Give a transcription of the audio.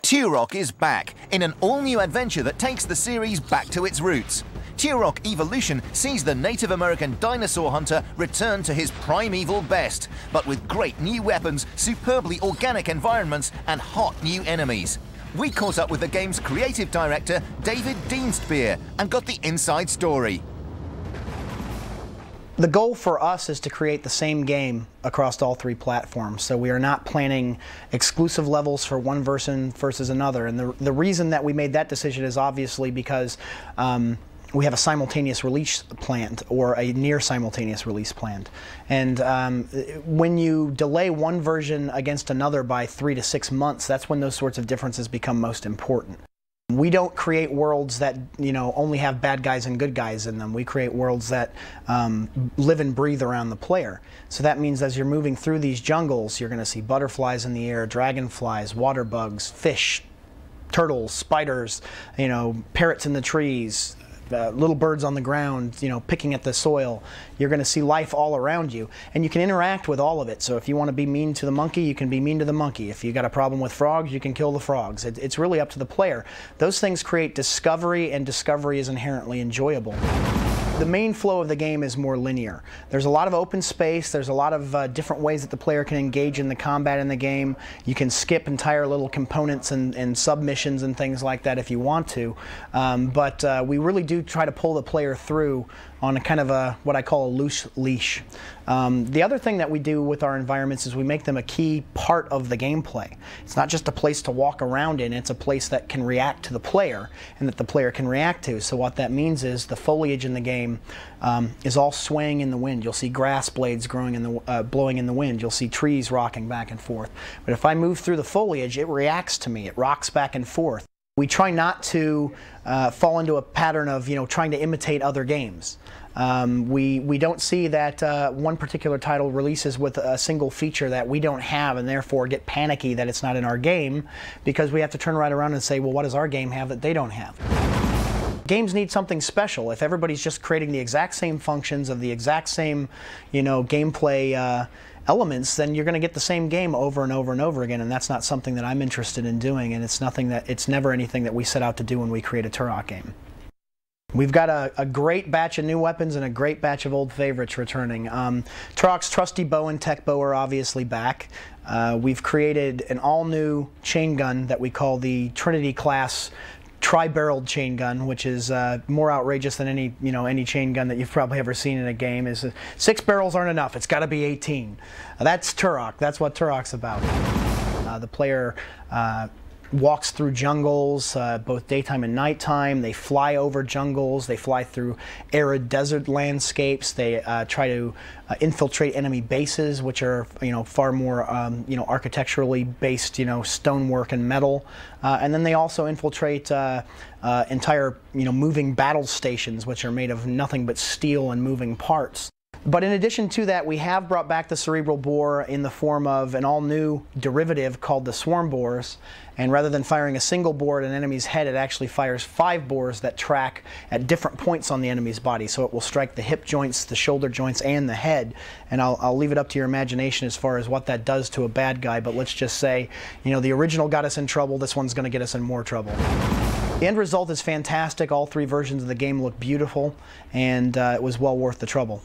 Turok is back in an all-new adventure that takes the series back to its roots. Turok Evolution sees the Native American dinosaur hunter return to his primeval best, but with great new weapons, superbly organic environments, and hot new enemies. We caught up with the game's creative director, David Dienstbier, and got the inside story. The goal for us is to create the same game across all three platforms, so we are not planning exclusive levels for one version versus another. And the reason that we made that decision is obviously because we have a simultaneous release planned, or a near simultaneous release planned. And when you delay one version against another by 3 to 6 months, that's when those sorts of differences become most important. We don't create worlds that, only have bad guys and good guys in them. We create worlds that live and breathe around the player. So that means as you're moving through these jungles, you're going to see butterflies in the air, dragonflies, water bugs, fish, turtles, spiders, parrots in the trees, little birds on the ground, picking at the soil. You're going to see life all around you, and you can interact with all of it. So if you want to be mean to the monkey, you can be mean to the monkey. If you got a problem with frogs, you can kill the frogs. It's really up to the player. Those things create discovery, and discovery is inherently enjoyable. The main flow of the game is more linear. There's a lot of open space. There's a lot of different ways that the player can engage in the combat in the game. You can skip entire little components and submissions and things like that if you want to. But we really do try to pull the player through on a kind of what I call a loose leash. The other thing that we do with our environments is we make them a key part of the gameplay. It's not just a place to walk around in, it's a place that can react to the player and that the player can react to. So what that means is the foliage in the game is all swaying in the wind. You'll see grass blades growing in the, blowing in the wind. You'll see trees rocking back and forth. But if I move through the foliage, it reacts to me. It rocks back and forth. We try not to fall into a pattern of trying to imitate other games. We don't see that one particular title releases with a single feature that we don't have, and therefore get panicky that it's not in our game, because we have to turn right around and say, well, what does our game have that they don't have? Games need something special. If everybody's just creating the exact same functions of the exact same gameplay elements, then you're going to get the same game over and over and over again, and that's not something that I'm interested in doing, and it's never anything that we set out to do when we create a Turok game. We've got a great batch of new weapons and a great batch of old favorites returning. Turok's trusty bow and tech bow are obviously back. We've created an all-new chain gun that we call the Trinity class tri-barreled chain gun, which is more outrageous than any chain gun that you've probably ever seen in a game. 6 barrels aren't enough. It's got to be 18. That's Turok. That's what Turok's about. The player walks through jungles, both daytime and nighttime. They fly over jungles. They fly through arid desert landscapes. They try to infiltrate enemy bases, which are far more architecturally based, stonework and metal. And then they also infiltrate entire moving battle stations, which are made of nothing but steel and moving parts. But in addition to that, we have brought back the cerebral bore in the form of an all-new derivative called the swarm bores. And rather than firing a single bore at an enemy's head, it actually fires 5 bores that track at different points on the enemy's body. So it will strike the hip joints, the shoulder joints, and the head. And I'll leave it up to your imagination as far as what that does to a bad guy. But let's just say, the original got us in trouble. This one's going to get us in more trouble. The end result is fantastic. All 3 versions of the game look beautiful, and it was well worth the trouble.